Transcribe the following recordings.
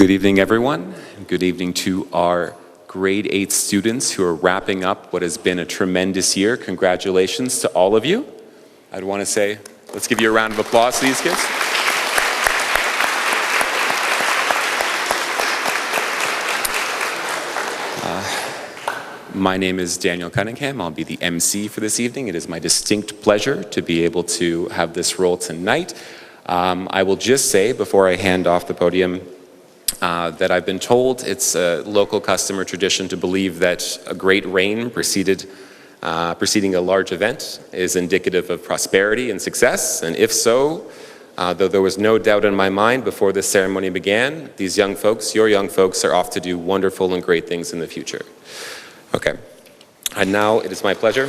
Good evening, everyone. Good evening to our grade 8 students who are wrapping up what has been a tremendous year. Congratulations to all of you. I'd want to say, let's give you a round of applause to these kids. My name is Daniel Cunningham. I'll be the MC for this evening. It is my distinct pleasure to be able to have this role tonight. I will just say, before I hand off the podium, that I've been told it's a local custom or tradition to believe that a great rain preceding a large event is indicative of prosperity and success. And if so, though there was no doubt in my mind before this ceremony began, these young folks, your young folks, are off to do wonderful and great things in the future. Okay, and now it is my pleasure.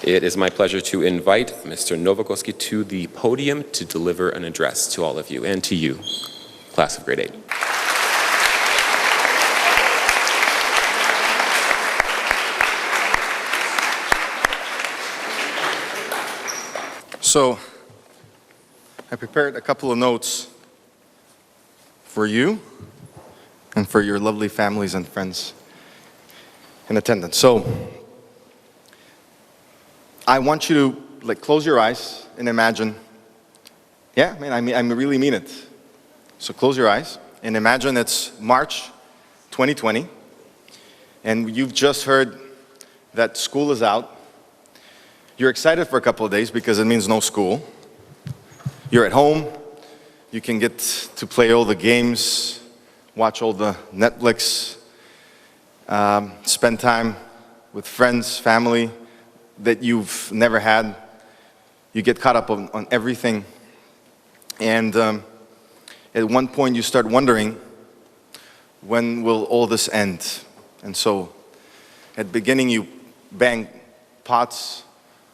It is my pleasure to invite Mr. Nowakoski to the podium to deliver an address to all of you and to you, class of grade 8. So, I prepared a couple of notes for you and for your lovely families and friends in attendance. So, I want you to close your eyes and imagine, yeah, I really mean it. So close your eyes and imagine it's March 2020 and you've just heard that school is out. You're excited for a couple of days because it means no school. You're at home, you can get to play all the games, watch all the Netflix, spend time with friends, family that you've never had. You get caught up on everything. And at one point you start wondering, when will all this end? And so at the beginning you bang pots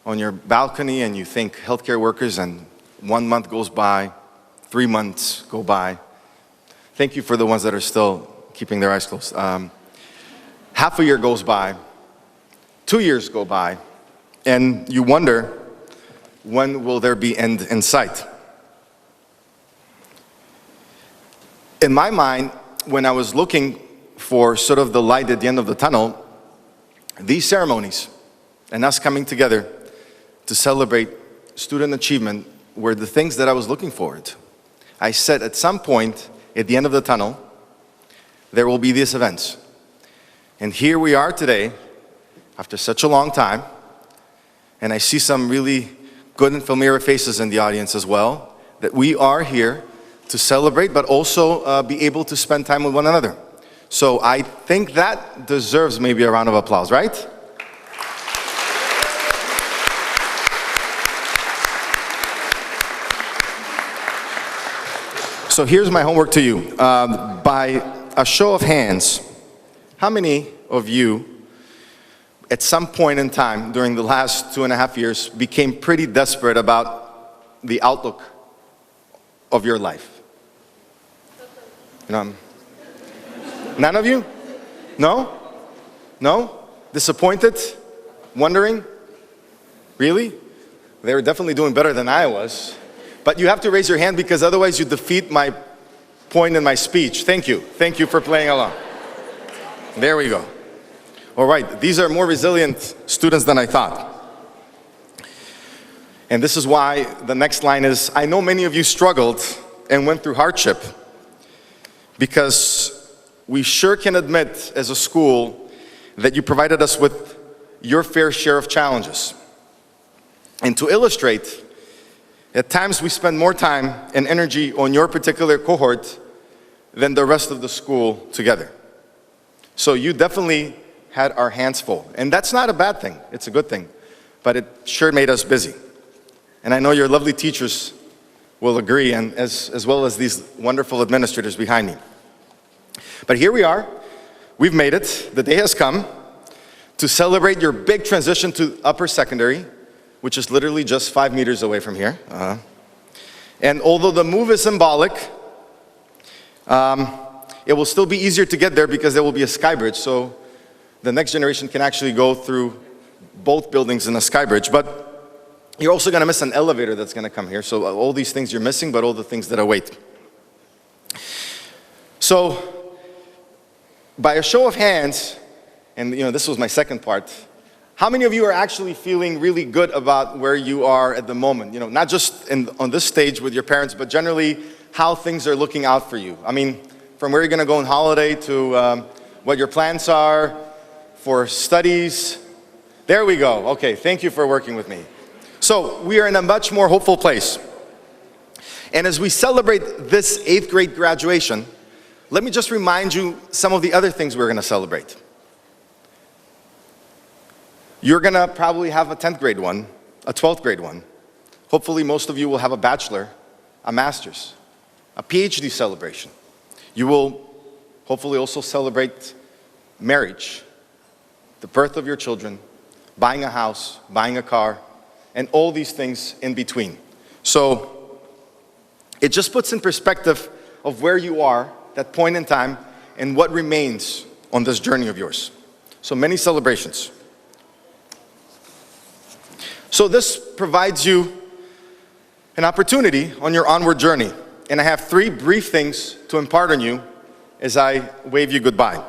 on your balcony and you think healthcare workers, and 1 month goes by, 3 months go by. Thank you for the ones that are still keeping their eyes closed. Half a year goes by, 2 years go by, and you wonder, when will there be end in sight? In my mind, when I was looking for sort of the light at the end of the tunnel, these ceremonies and us coming together to celebrate student achievement were the things that I was looking forward to. I said at some point at the end of the tunnel, there will be these events. And here we are today, after such a long time, and I see some really good and familiar faces in the audience as well, that we are here to celebrate, but also be able to spend time with one another. So I think that deserves maybe a round of applause, right? So here's my homework to you. By a show of hands, how many of you at some point in time during the last 2.5 years became pretty desperate about the outlook of your life? None of you? No? No? Disappointed? Wondering? Really? They were definitely doing better than I was. But you have to raise your hand because otherwise you defeat my point in my speech. Thank you. Thank you for playing along. There we go. All right, these are more resilient students than I thought. And this is why the next line is, I know many of you struggled and went through hardship, because we sure can admit as a school that you provided us with your fair share of challenges. And to illustrate, at times we spend more time and energy on your particular cohort than the rest of the school together. So you definitely had our hands full. And that's not a bad thing, it's a good thing. But it sure made us busy. And I know your lovely teachers will agree, and as well as these wonderful administrators behind me. But here we are, we've made it, the day has come to celebrate your big transition to upper secondary, which is literally just 5 meters away from here. And although the move is symbolic, it will still be easier to get there because there will be a sky bridge, so the next generation can actually go through both buildings in a sky bridge. But You're also going to miss an elevator that's going to come here. So all these things you're missing, but all the things that await. So by a show of hands, and this was my second part, how many of you are actually feeling really good about where you are at the moment? Not just on this stage with your parents, but generally how things are looking out for you. I mean, from where you're going to go on holiday to what your plans are for studies. There we go. Okay, thank you for working with me. So we are in a much more hopeful place. And as we celebrate this 8th grade graduation, let me just remind you some of the other things we're going to celebrate. You're going to probably have a 10th grade one, a 12th grade one. Hopefully most of you will have a bachelor, a master's, a PhD celebration. You will hopefully also celebrate marriage, the birth of your children, buying a house, buying a car, and all these things in between. So it just puts in perspective of where you are, that point in time, and what remains on this journey of yours. So many celebrations. So this provides you an opportunity on your onward journey. And I have 3 brief things to impart on you as I wave you goodbye.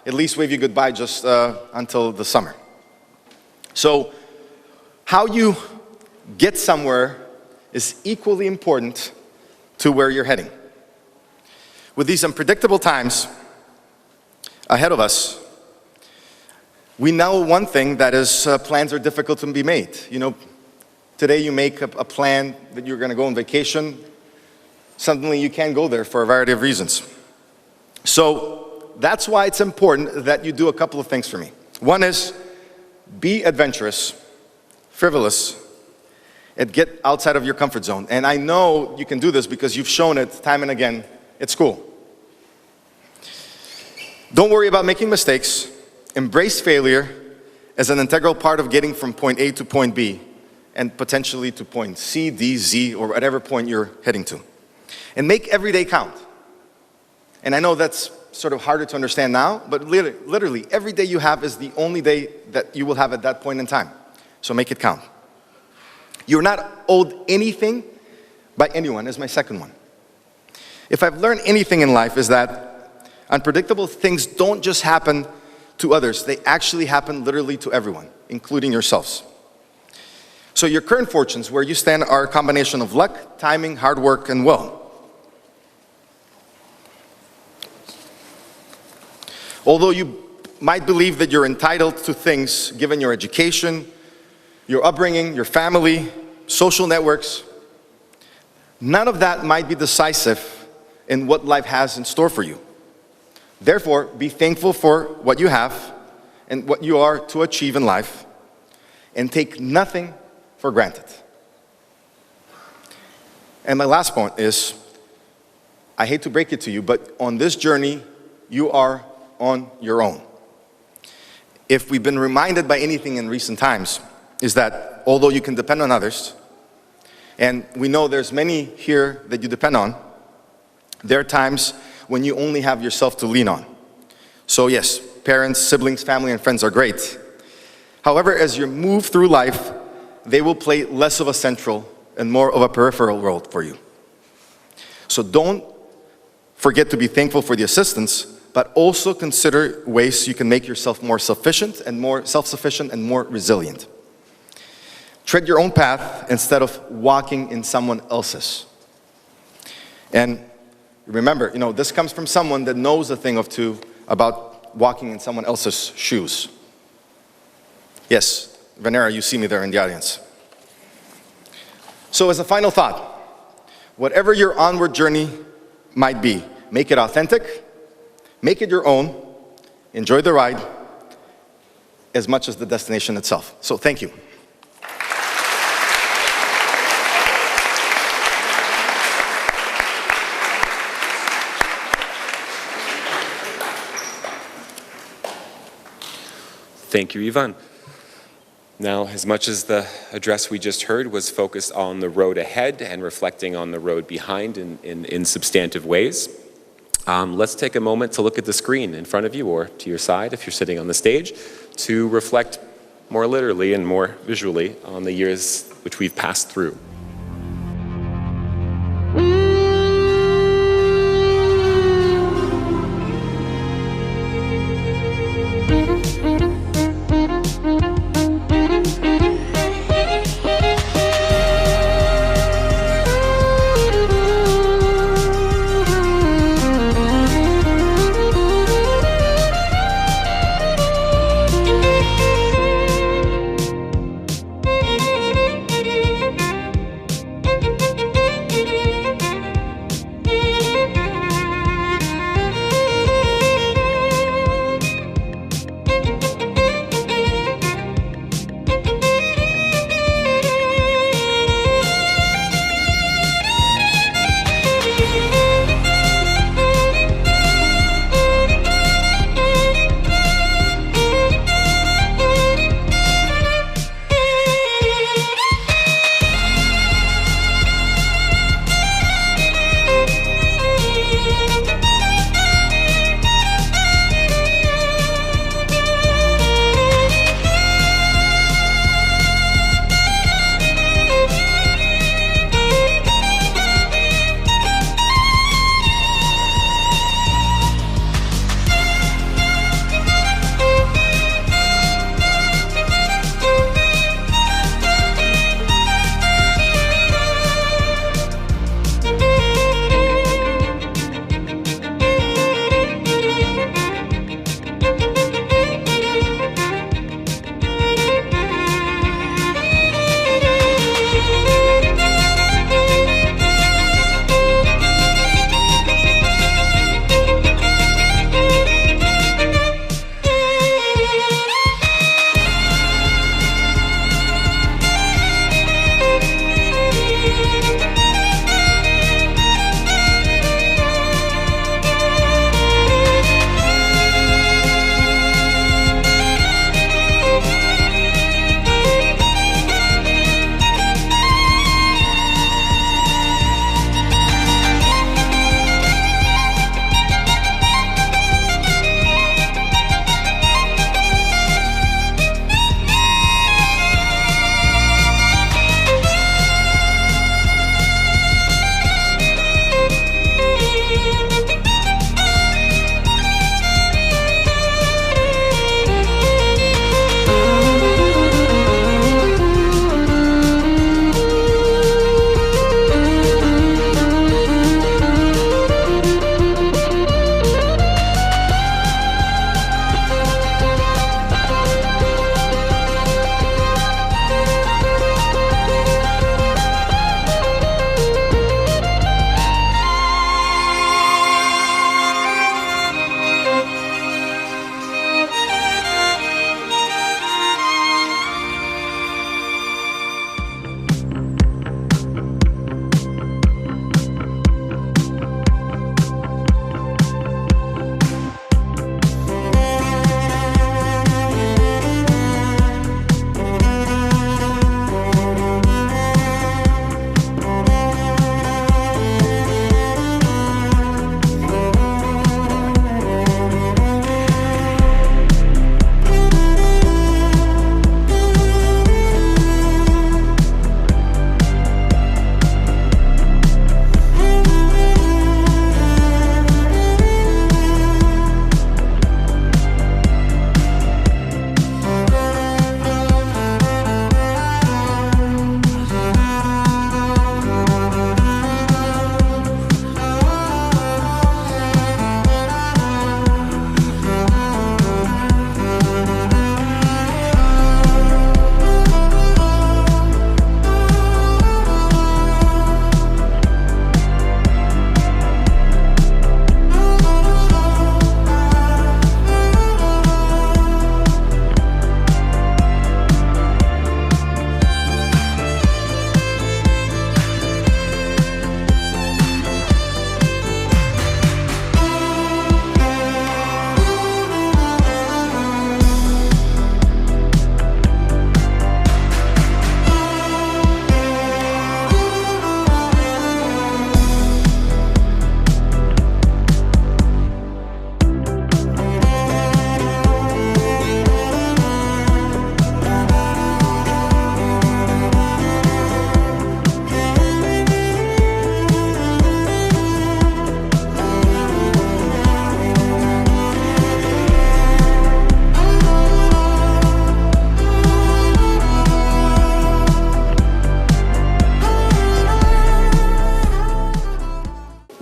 At least wave you goodbye just until the summer. So how you get somewhere is equally important to where you're heading. With these unpredictable times ahead of us, we know one thing, that is plans are difficult to be made. Today you make a plan that you're going to go on vacation. Suddenly you can't go there for a variety of reasons. So that's why it's important that you do a couple of things for me. One is be adventurous, frivolous, and get outside of your comfort zone. And I know you can do this because you've shown it time and again at school. Don't worry about making mistakes. Embrace failure as an integral part of getting from point A to point B and potentially to point C, D, Z, or whatever point you're heading to. And make every day count. And I know that's sort of harder to understand now, but literally every day you have is the only day that you will have at that point in time. So make it count. You're not owed anything by anyone, is my second one. If I've learned anything in life is that unpredictable things don't just happen to others, they actually happen literally to everyone, including yourselves. So your current fortunes, where you stand, are a combination of luck, timing, hard work, and will. Although you might believe that you're entitled to things given your education, your upbringing, your family, social networks, none of that might be decisive in what life has in store for you. Therefore, be thankful for what you have and what you are to achieve in life, and take nothing for granted. And my last point is, I hate to break it to you, but on this journey, you are on your own. If we've been reminded by anything in recent times, is that although you can depend on others, and we know there's many here that you depend on, there are times when you only have yourself to lean on. So yes, parents, siblings, family, and friends are great. However, as you move through life, they will play less of a central and more of a peripheral role for you. So don't forget to be thankful for the assistance, but also consider ways you can make yourself more sufficient and more self-sufficient and more resilient. Tread your own path instead of walking in someone else's. And remember, this comes from someone that knows a thing or two about walking in someone else's shoes. Yes, Venera, you see me there in the audience. So as a final thought, whatever your onward journey might be, make it authentic, make it your own, enjoy the ride as much as the destination itself. So thank you. Thank you, Ivan. Now, as much as the address we just heard was focused on the road ahead and reflecting on the road behind in substantive ways, let's take a moment to look at the screen in front of you or to your side if you're sitting on the stage to reflect more literally and more visually on the years which we've passed through.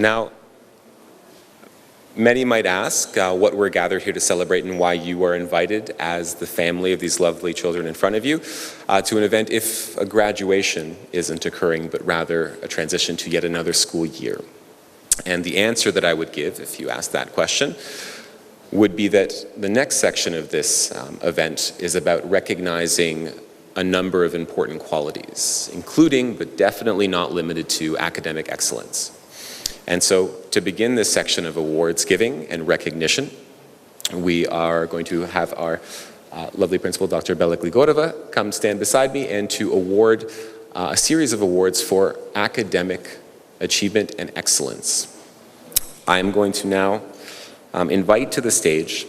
Now, many might ask what we're gathered here to celebrate and why you are invited as the family of these lovely children in front of you to an event if a graduation isn't occurring, but rather a transition to yet another school year. And the answer that I would give, if you ask that question, would be that the next section of this event is about recognizing a number of important qualities, including, but definitely not limited to, academic excellence. And so, to begin this section of awards giving and recognition, we are going to have our lovely principal, Dr. Bella Gligorova, come stand beside me and to award a series of awards for academic achievement and excellence. I am going to now invite to the stage,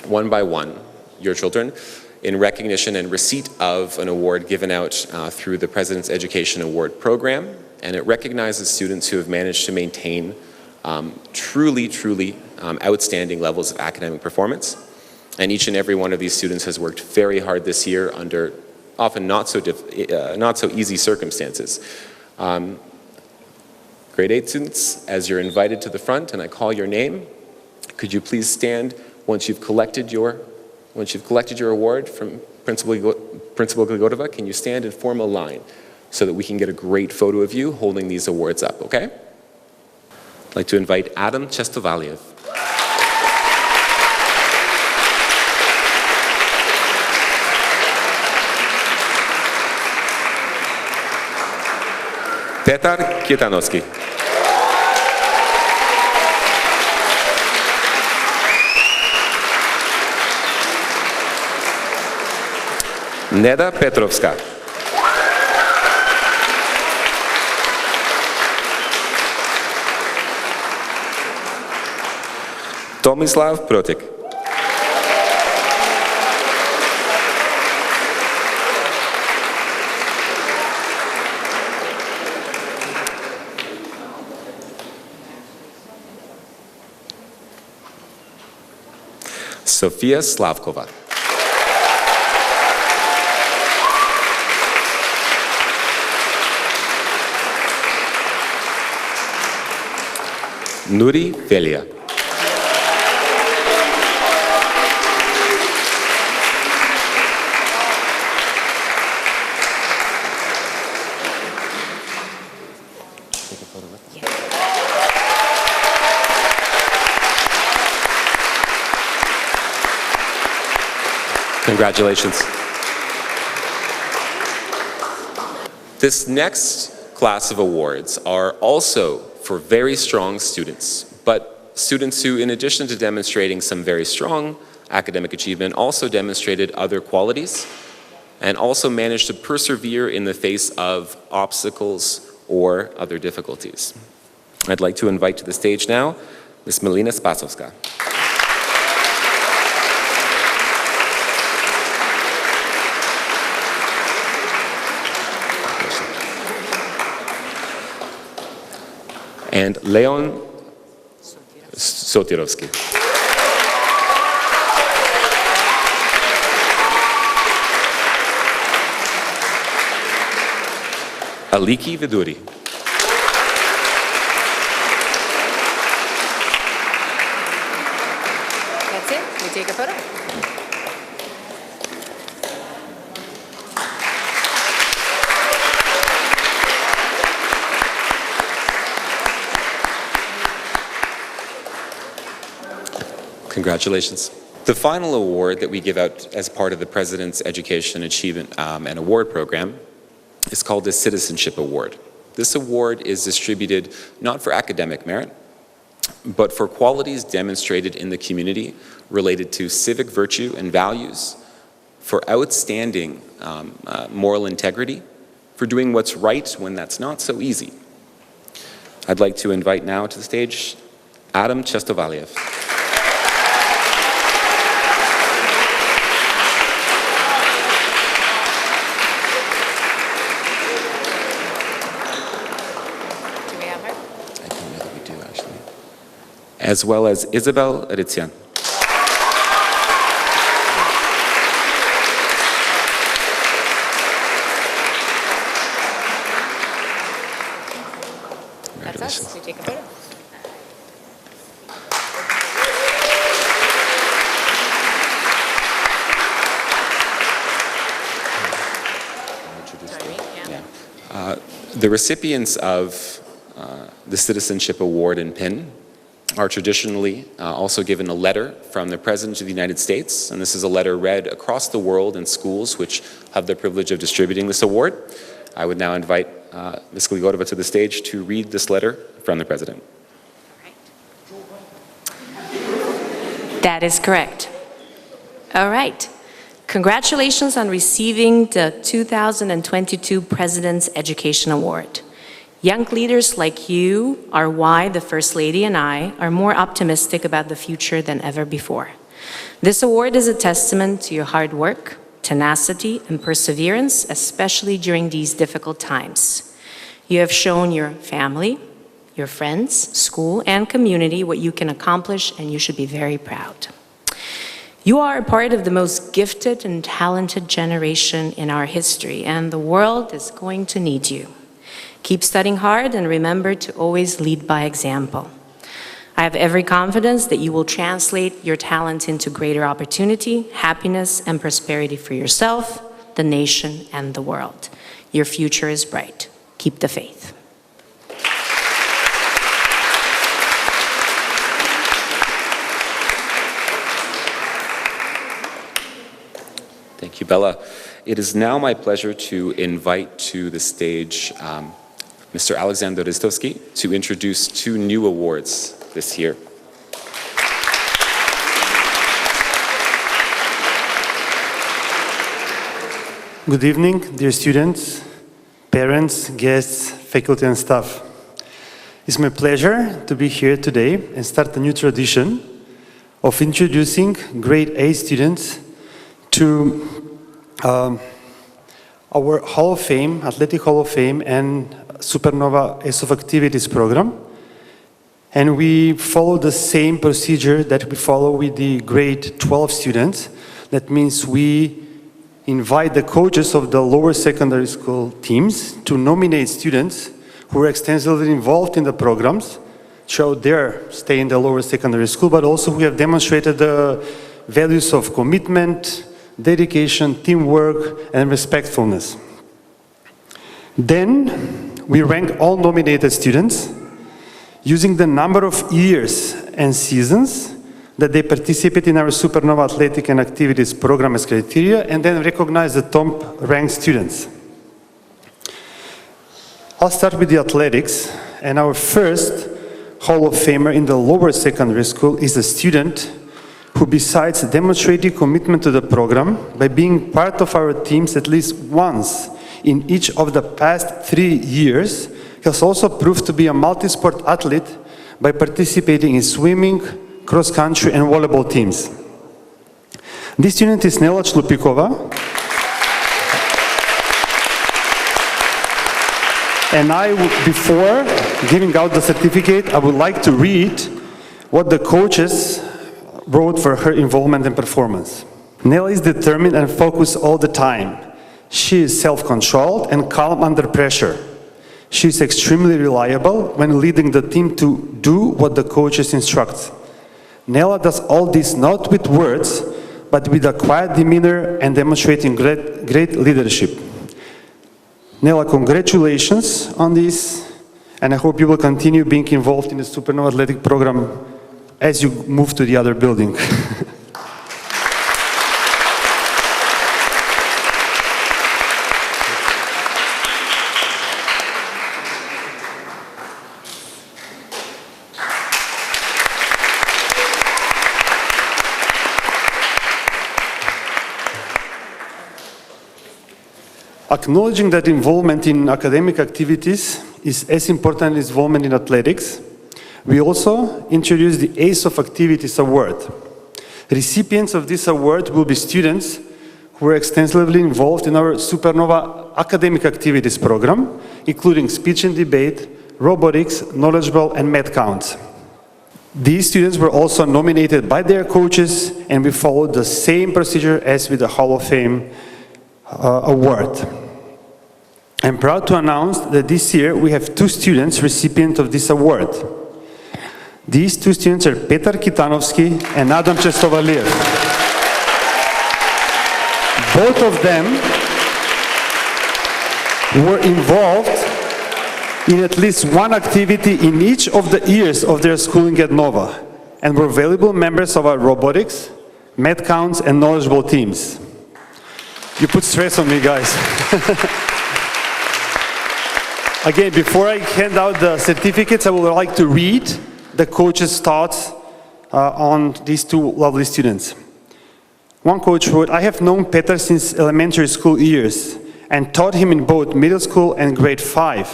one by one, your children in recognition and receipt of an award given out through the President's Education Award Program, and it recognizes students who have managed to maintain truly outstanding levels of academic performance. And each and every one of these students has worked very hard this year under often not so easy circumstances. Grade 8 students, as you're invited to the front and I call your name, could you please stand once you've collected your award from Principal Gligorova? Can you stand and form a line so that we can get a great photo of you holding these awards up, okay? I'd like to invite Adam Chestovaliev. Petar Kietanowski. Neda Petrovska. Tomislav Protek. Sofia Slavkova. Nuri Velia. Congratulations. This next class of awards are also for very strong students, but students who, in addition to demonstrating some very strong academic achievement, also demonstrated other qualities and also managed to persevere in the face of obstacles or other difficulties. I'd like to invite to the stage now Ms. Melina Spasovska. And Leon Sotirovsky. Aliki Viduri. That's it. We take a photo. Congratulations. The final award that we give out as part of the President's Education Achievement and Award Program is called the Citizenship Award. This award is distributed not for academic merit, but for qualities demonstrated in the community related to civic virtue and values, for outstanding moral integrity, for doing what's right when that's not so easy. I'd like to invite now to the stage Adam Chestovaliev. As well as Isabel Ritzian. That's us. We take a photo. The recipients of the Citizenship Award and Pin are traditionally also given a letter from the President of the United States, and this is a letter read across the world in schools which have the privilege of distributing this award. I would now invite Ms. Gligorova to the stage to read this letter from the President. That is correct. All right. Congratulations on receiving the 2022 President's Education Award. Young leaders like you are why the First Lady and I are more optimistic about the future than ever before. This award is a testament to your hard work, tenacity, and perseverance, especially during these difficult times. You have shown your family, your friends, school, and community what you can accomplish, and you should be very proud. You are a part of the most gifted and talented generation in our history, and the world is going to need you. Keep studying hard and remember to always lead by example. I have every confidence that you will translate your talent into greater opportunity, happiness, and prosperity for yourself, the nation, and the world. Your future is bright. Keep the faith. Thank you, Bella. It is now my pleasure to invite to the stage Mr. Alexander Ristovsky to introduce two new awards this year. Good evening, dear students, parents, guests, faculty and staff. It's my pleasure to be here today and start a new tradition of introducing grade A students to our Hall of Fame, Athletic Hall of Fame and Supernova Ace of Activities program. And we follow the same procedure that we follow with the grade 12 students. That means we invite the coaches of the lower secondary school teams to nominate students who are extensively involved in the programs, show their stay in the lower secondary school, but also who have demonstrated the values of commitment, dedication, teamwork, and respectfulness. Then we rank all nominated students using the number of years and seasons that they participate in our Supernova Athletic and Activities program as criteria, and then recognize the top-ranked students. I'll start with the athletics, and our first Hall of Famer in the lower secondary school is a student who, besides demonstrating commitment to the program by being part of our teams at least once in each of the past 3 years, has also proved to be a multi-sport athlete by participating in swimming, cross-country and volleyball teams. This student is Nela Chlupikova. And before giving out the certificate, I would like to read what the coaches wrote for her involvement and performance. Nela is determined and focused all the time. She is self-controlled and calm under pressure. She is extremely reliable when leading the team to do what the coaches instruct. Nela does all this not with words, but with a quiet demeanor and demonstrating great leadership. Nela, congratulations on this, and I hope you will continue being involved in the Supernova Athletic program as you move to the other building. Acknowledging that involvement in academic activities is as important as involvement in athletics, we also introduced the Ace of Activities Award. Recipients of this award will be students who are extensively involved in our Supernova academic activities program, including speech and debate, robotics, knowledgeable, and math counts. These students were also nominated by their coaches, and we followed the same procedure as with the Hall of Fame award. I'm proud to announce that this year we have 2 students recipients of this award. These 2 students are Petar Kitanovsky and Adam Chestovaliev. Both of them were involved in at least one activity in each of the years of their schooling at NOVA, and were valuable members of our robotics, math counts, and knowledgeable teams. You put stress on me, guys. Again, before I hand out the certificates, I would like to read the coach's thoughts on these two lovely students. One coach wrote, "I have known Petar since elementary school years and taught him in both middle school and grade 5.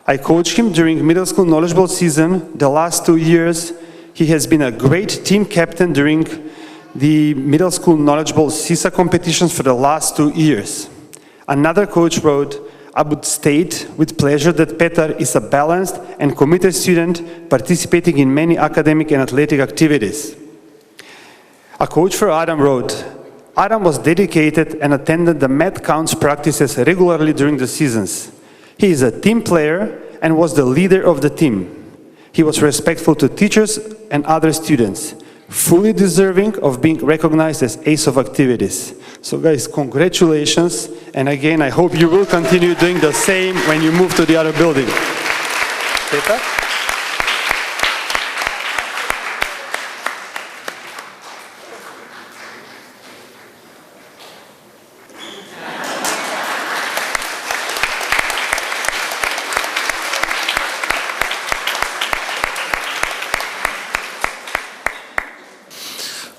I coached him during middle school knowledgeable season. The last 2 years, he has been a great team captain during the middle school knowledgeable CISA competitions for the last 2 years." Another coach wrote, "I would state with pleasure that Petar is a balanced and committed student participating in many academic and athletic activities." A coach for Adam wrote, "Adam was dedicated and attended the math counts practices regularly during the seasons. He is a team player and was the leader of the team. He was respectful to teachers and other students, fully deserving of being recognized as ace of activities." So guys, congratulations. And again, I hope you will continue doing the same when you move to the other building. Petar?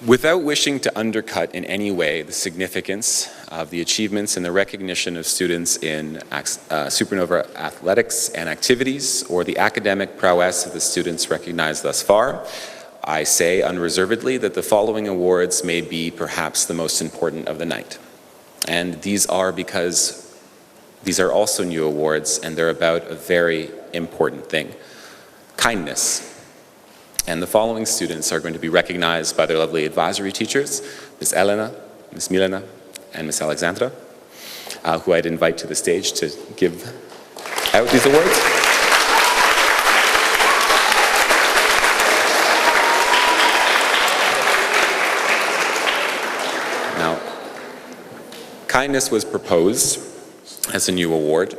Without wishing to undercut in any way the significance of the achievements and the recognition of students in Supernova athletics and activities, or the academic prowess of the students recognized thus far, I say unreservedly that the following awards may be perhaps the most important of the night. And these are because these are also new awards, and they're about a very important thing: kindness. And the following students are going to be recognized by their lovely advisory teachers, Ms. Elena, Ms. Milena, and Ms. Alexandra, who I'd invite to the stage to give out these awards. Now, kindness was proposed as a new award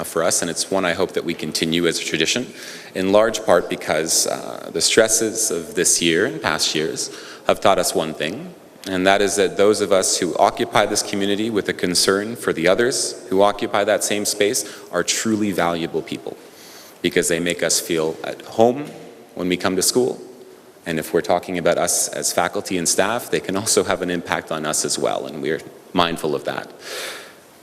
for us, and it's one I hope that we continue as a tradition, in large part because the stresses of this year and past years have taught us one thing, and that is that those of us who occupy this community with a concern for the others who occupy that same space are truly valuable people, because they make us feel at home when we come to school. And if we're talking about us as faculty and staff, they can also have an impact on us as well, and we're mindful of that.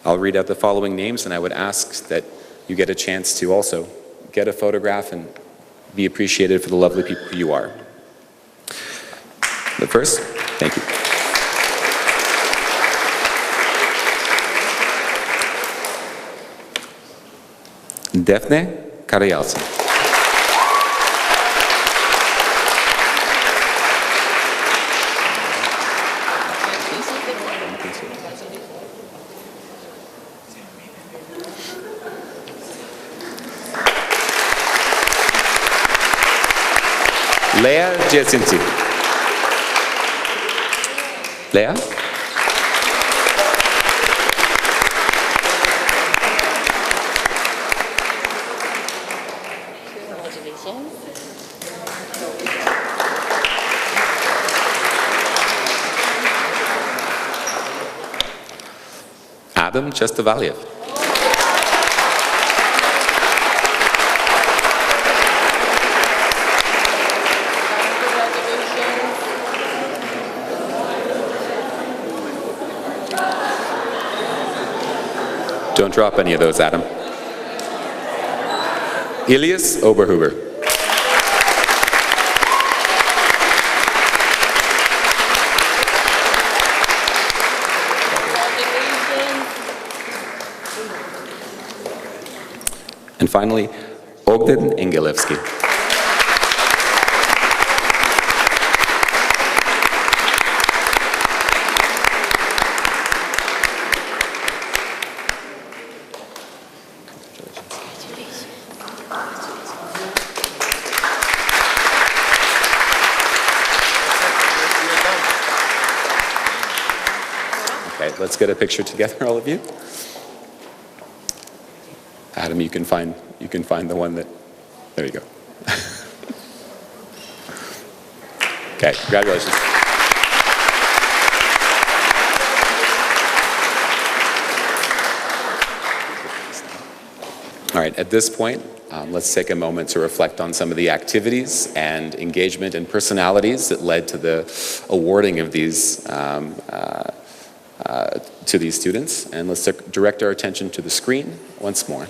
I'll read out the following names, and I would ask that you get a chance to also get a photograph and be appreciated for the lovely people you are. But first, thank you. Daphne Karayalson. Leah Jacinti. Leah? Adam Chestovaliev. Don't drop any of those, Adam. Elias Oberhuber. And finally, Ogden Engelevsky. Okay, let's get a picture together, all of you. Adam, you can find the one that, there you go. Okay, congratulations. All right, at this point, let's take a moment to reflect on some of the activities and engagement and personalities that led to the awarding of these to these students. And let's direct our attention to the screen once more.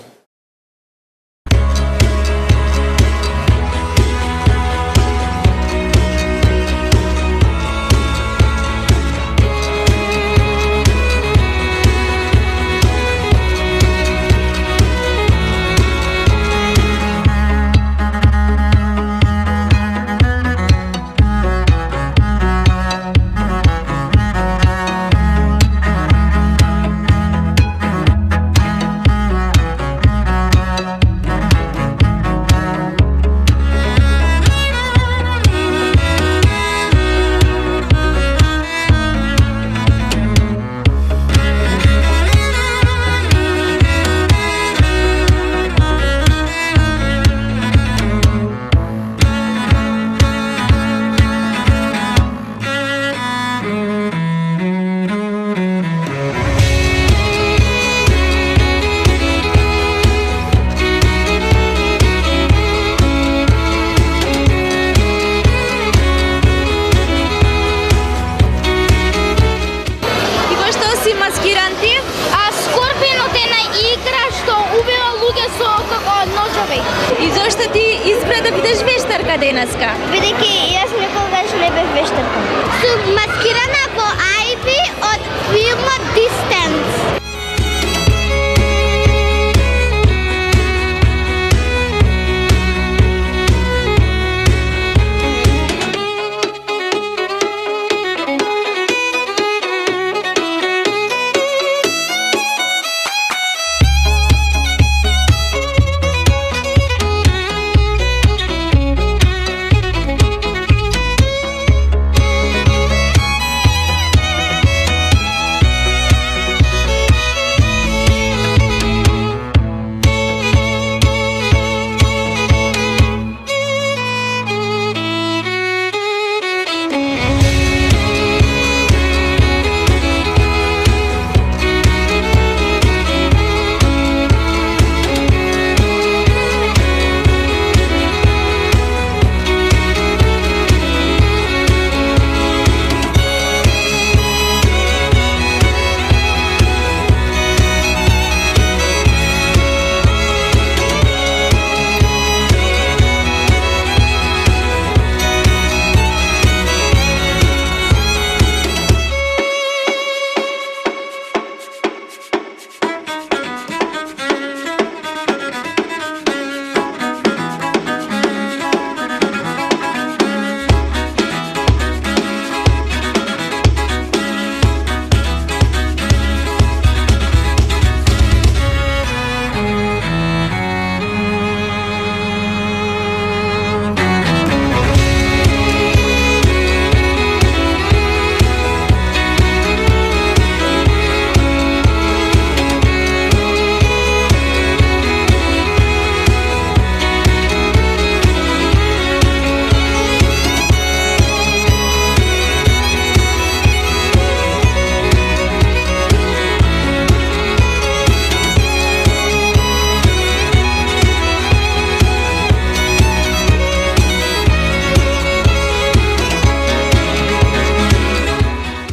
И зошто ти избра да бидеш вештарка денеска? Бидејќи јас никогаш не бев вештарка. Сум маскирана во Айви од филмот Distance.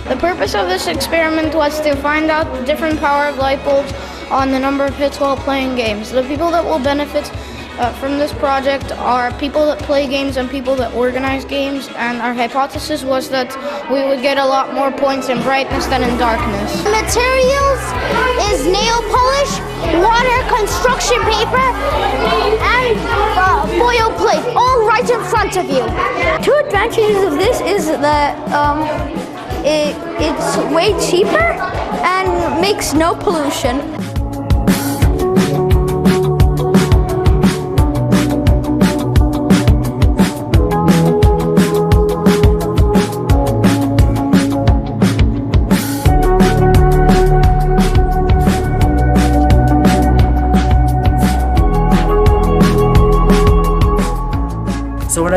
The purpose of this experiment was to find out the different power of light bulbs on the number of hits while playing games. The people that will benefit from this project are people that play games and people that organize games, and our hypothesis was that we would get a lot more points in brightness than in darkness. Materials is nail polish, water, construction paper, and foil plate, all right in front of you. Two advantages of this is that it's way cheaper and makes no pollution.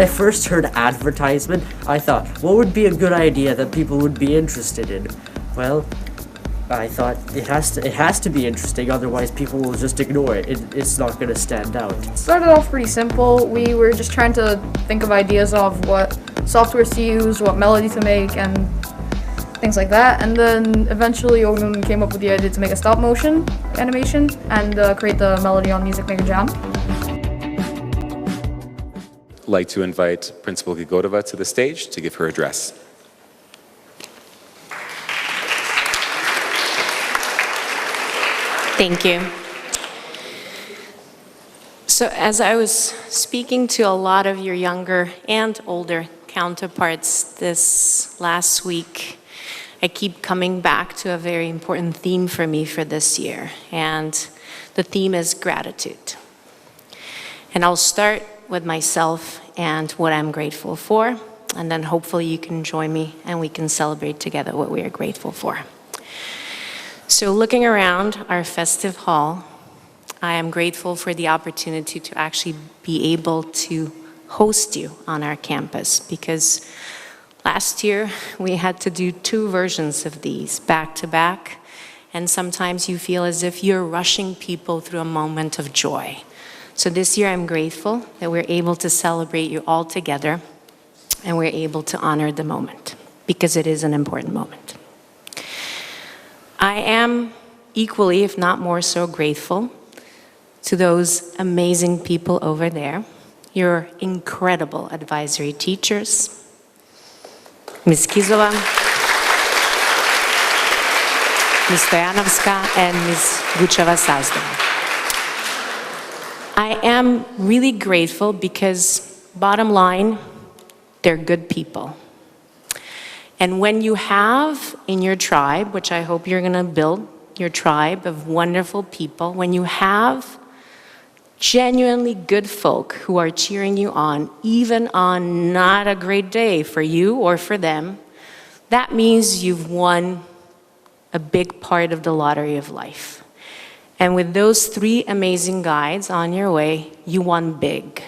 I first heard advertisement, I thought, what would be a good idea that people would be interested in? Well, I thought it has to be interesting, otherwise people will just ignore it. It's not going to stand out. It started off pretty simple. We were just trying to think of ideas of what software to use, what melody to make, and things like that. And then eventually Ogun came up with the idea to make a stop motion animation and create the melody on Music Maker Jam. I'd like to invite Principal Gigodova to the stage to give her address. Thank you. So as I was speaking to a lot of your younger and older counterparts this last week, I keep coming back to a very important theme for me for this year, and the theme is gratitude. And I'll start with myself and what I'm grateful for, and then hopefully you can join me and we can celebrate together what we are grateful for. So looking around our festive hall, I am grateful for the opportunity to actually be able to host you on our campus, because last year we had to do 2 versions of these back to back, and sometimes you feel as if you're rushing people through a moment of joy. So this year I'm grateful that we're able to celebrate you all together and we're able to honor the moment, because it is an important moment. I am equally, if not more so, grateful to those amazing people over there, your incredible advisory teachers, Ms. Kizova, Ms. Stoyanovska, and Ms. Gucheva-Sazdova. I am really grateful because, bottom line, they're good people. And when you have in your tribe, which I hope you're going to build your tribe of wonderful people, when you have genuinely good folk who are cheering you on, even on not a great day for you or for them, that means you've won a big part of the lottery of life. And with those 3 amazing guides on your way, you won big.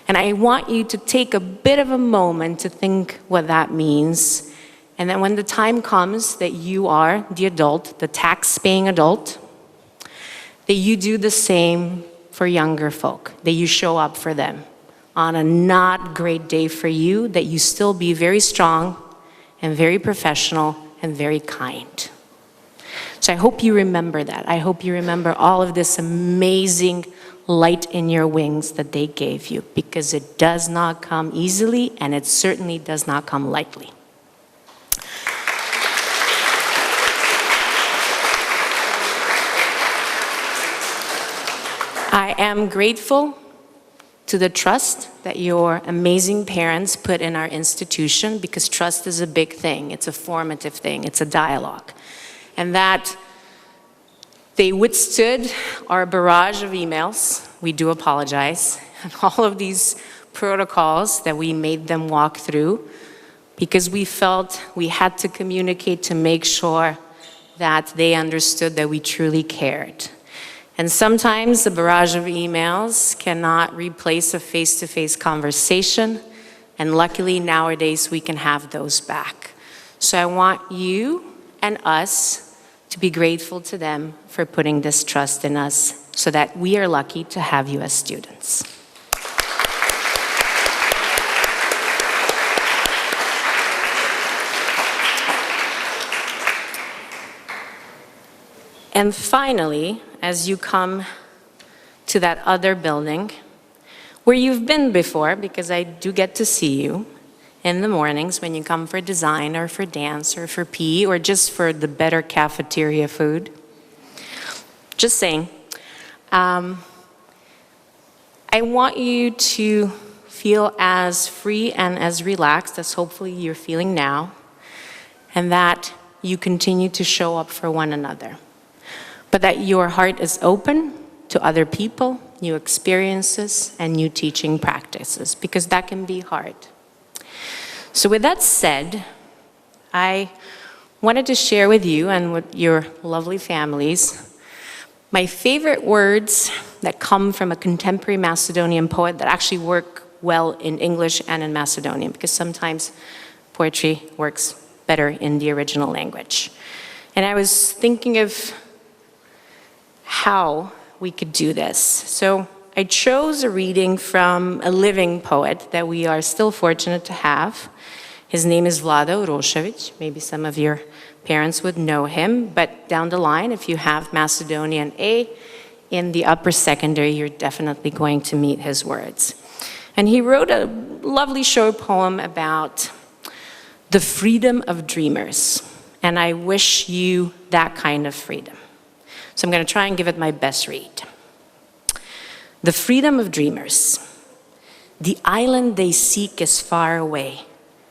And I want you to take a bit of a moment to think what that means. And then when the time comes that you are the adult, the tax-paying adult, that you do the same for younger folk, that you show up for them on a not great day for you, that you still be very strong and very professional and very kind. So I hope you remember that. I hope you remember all of this amazing light in your wings that they gave you, because it does not come easily and it certainly does not come lightly. I am grateful to the trust that your amazing parents put in our institution, because trust is a big thing. It's a formative thing. It's a dialogue. And that they withstood our barrage of emails. We do apologize. And all of these protocols that we made them walk through, because we felt we had to communicate to make sure that they understood that we truly cared. And sometimes the barrage of emails cannot replace a face-to-face conversation. And luckily nowadays we can have those back. So I want you and us to be grateful to them for putting this trust in us, so that we are lucky to have you as students. And finally, as you come to that other building where you've been before, because I do get to see you in the mornings when you come for design or for dance or for PE or just for the better cafeteria food. Just saying. I want you to feel as free and as relaxed as hopefully you're feeling now, and that you continue to show up for one another. But that your heart is open to other people, new experiences, and new teaching practices, because that can be hard. So with that said, I wanted to share with you and with your lovely families my favorite words that come from a contemporary Macedonian poet that actually work well in English and in Macedonian, because sometimes poetry works better in the original language. And I was thinking of how we could do this. So I chose a reading from a living poet that we are still fortunate to have. His name is Vlado Urošević. Maybe some of your parents would know him, but down the line, if you have Macedonian A in the upper secondary, you're definitely going to meet his words. And he wrote a lovely short poem about the freedom of dreamers. And I wish you that kind of freedom. So I'm going to try and give it my best read. The freedom of dreamers. The island they seek is far away.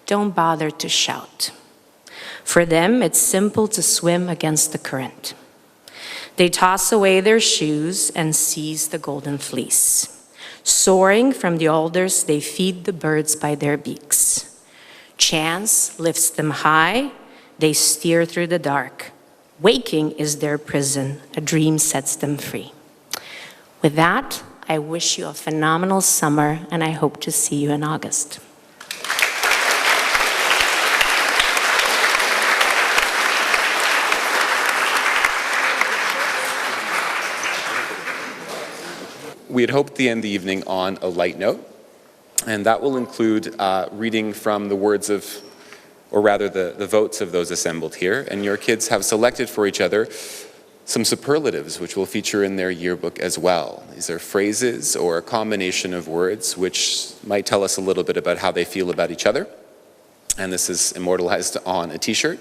Don't bother to shout. For them, it's simple to swim against the current. They toss away their shoes and seize the golden fleece. Soaring from the alders, they feed the birds by their beaks. Chance lifts them high, they steer through the dark. Waking is their prison, a dream sets them free. With that, I wish you a phenomenal summer, and I hope to see you in August. We had hoped to end the evening on a light note, and that will include reading from the words of, or rather the votes of those assembled here, and your kids have selected for each other some superlatives which will feature in their yearbook as well. These are phrases or a combination of words which might tell us a little bit about how they feel about each other, and this is immortalized on a t-shirt.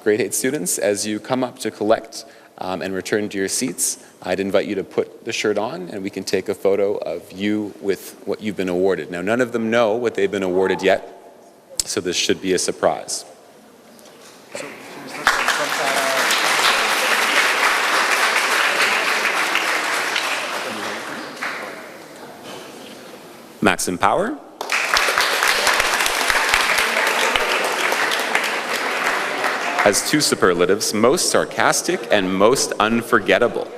Grade 8 students, as you come up to collect and return to your seats, I'd invite you to put the shirt on and we can take a photo of you with what you've been awarded. Now, none of them know what they've been awarded yet, so this should be a surprise. Maxim Power. Has two superlatives, most sarcastic and most unforgettable.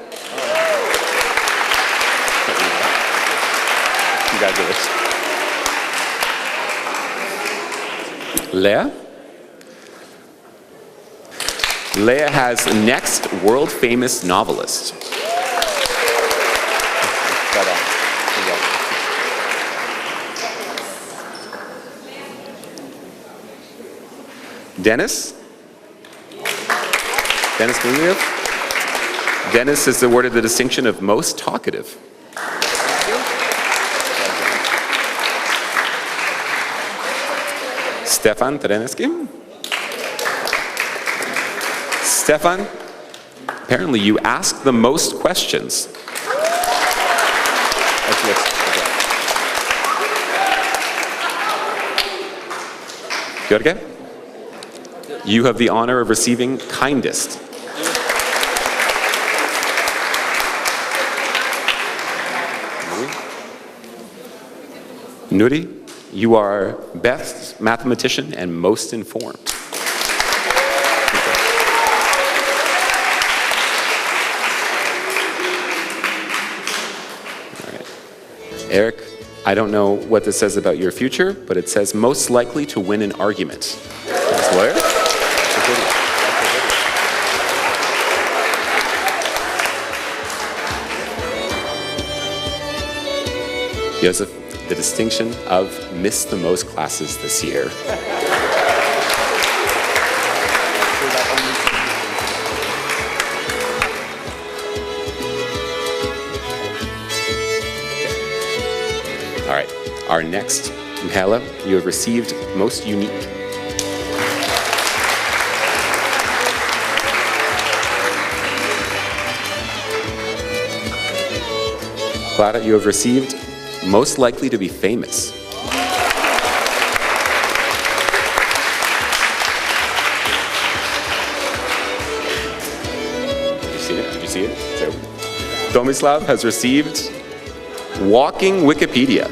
Congratulations. Leah? Leah has next world-famous novelist. Dennis? Dennis Guliyev? Dennis is awarded the distinction of most talkative. Stefan Tereneski? Stefan, apparently you ask the most questions. George? You have the honor of receiving kindest. Nuri, you are best mathematician and most informed. All right. Eric, I don't know what this says about your future, but it says most likely to win an argument. Lawyer? Joseph, the distinction of missed the most classes this year. All right, our next, Mihaela, you have received most unique. Clara, you have received most likely to be famous. Have you seen it? Did you see it? So, Tomislav has received walking Wikipedia.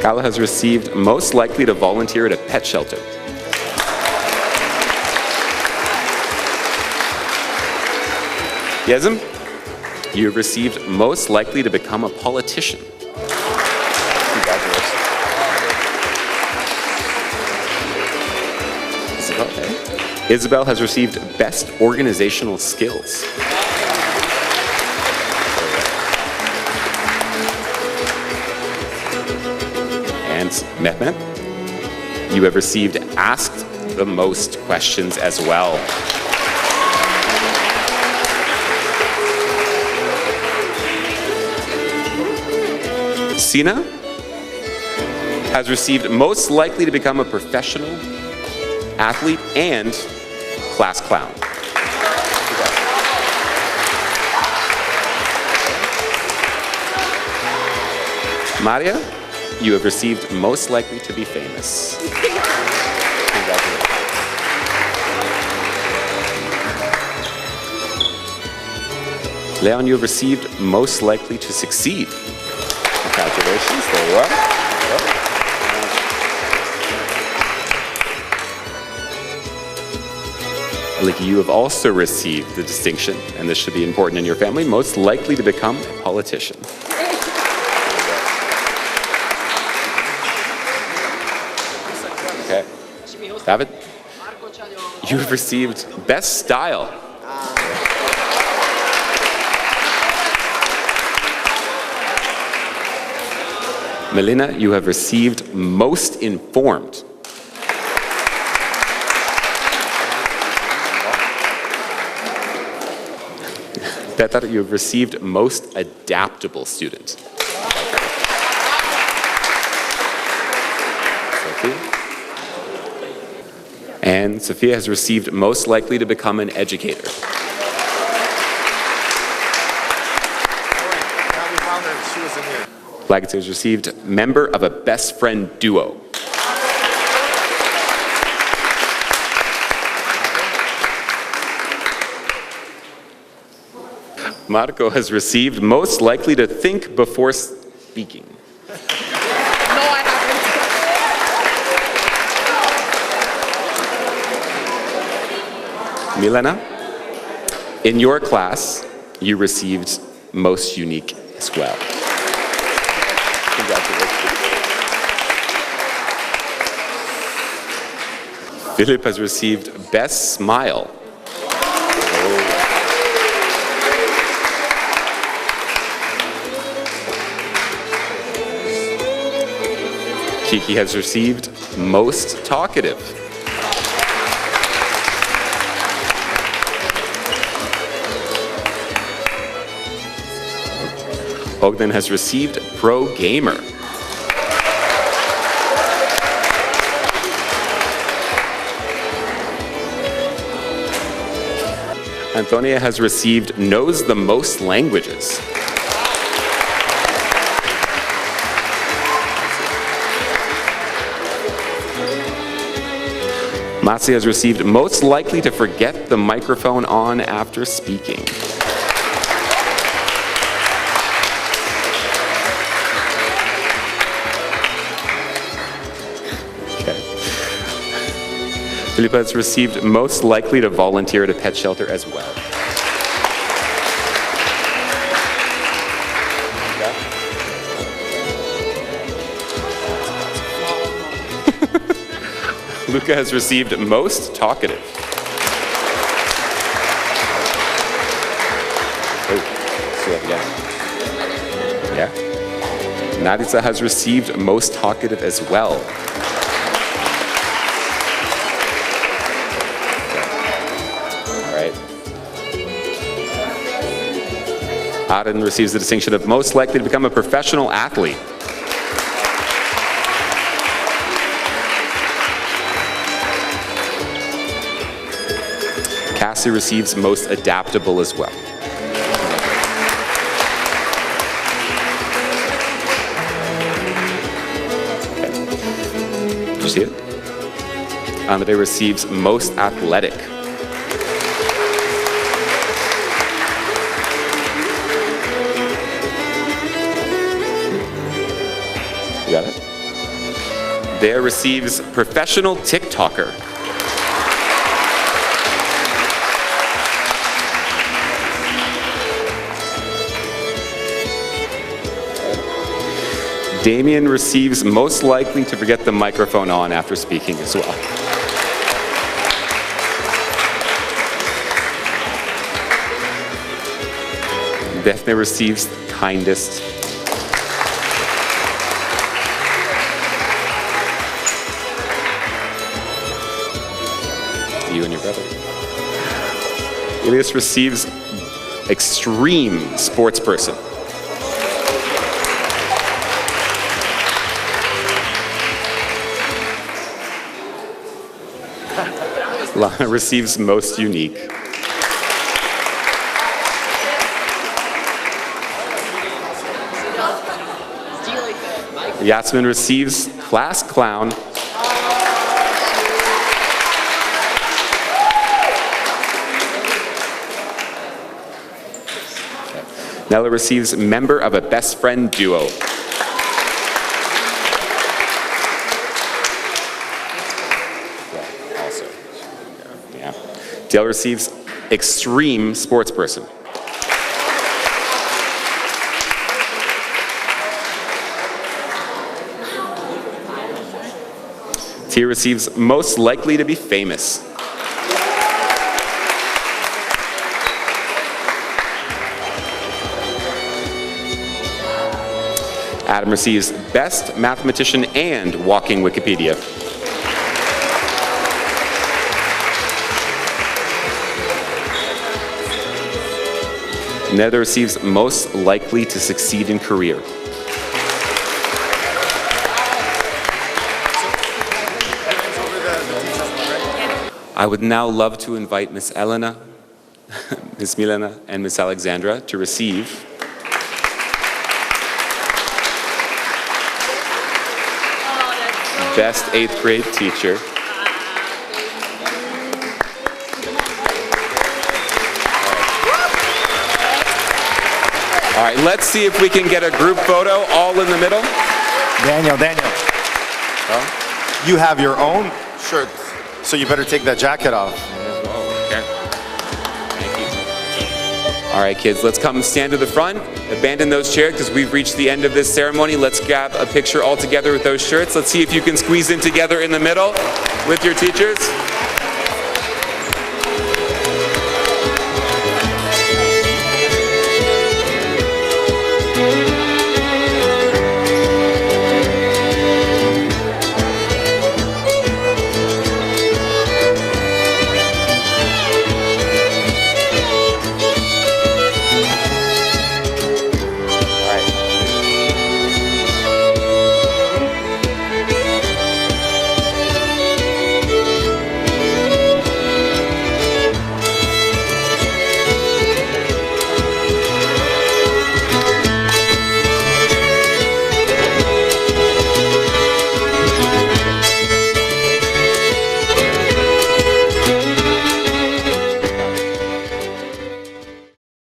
Kala has received most likely to volunteer at a pet shelter. Yezim, you have received most likely to become a politician. Congratulations. Isabel has received best organizational skills. And Mehmet, you have received asked the most questions as well. Sina has received most likely to become a professional athlete and class clown. Maria, you have received most likely to be famous. Congratulations. Leon, you have received most likely to succeed. Congratulations, there you are. Aliki, you have also received the distinction, and this should be important in your family, most likely to become a politician. Okay. David, you have received best style. Melina, you have received most informed. Petar, you have received most adaptable student. Sophie. And Sophia has received most likely to become an educator. Blackett has received member of a best friend duo. Marco has received most likely to think before speaking. No, I haven't. Milena, in your class, you received most unique as well. Congratulations. Philip has received best smile. Kiki has received most talkative. Ogden has received pro gamer. Antonia has received knows the most languages. Matsi has received most likely to forget the microphone on after speaking. Okay. Philippa has received most likely to volunteer at a pet shelter as well. Luca has received most talkative. Oh, see that again. Yeah. Nadisa has received most talkative as well. All right. Aden receives the distinction of most likely to become a professional athlete. Cassie receives most adaptable as well. Okay. Did you see it? Anade receives most athletic. You got it? There receives professional TikToker. Damien receives most likely to forget the microphone on after speaking as well. Daphne receives kindest. You and your brother. Elias receives extreme sports person. Lana receives most unique. Yasmin receives class clown. Nella receives member of a best friend duo. Dale receives extreme sports person. Tia receives most likely to be famous. Adam receives best mathematician and walking Wikipedia. Nether receives most likely to succeed in career. I would now love to invite Miss Elena, Miss Milena, and Miss Alexandra to receive Best 8th grade teacher. All right, let's see if we can get a group photo all in the middle. Daniel. You have your own shirt, so you better take that jacket off. Okay. Thank you. All right, kids, let's come stand to the front. Abandon those chairs because we've reached the end of this ceremony. Let's grab a picture all together with those shirts. Let's see if you can squeeze in together in the middle with your teachers.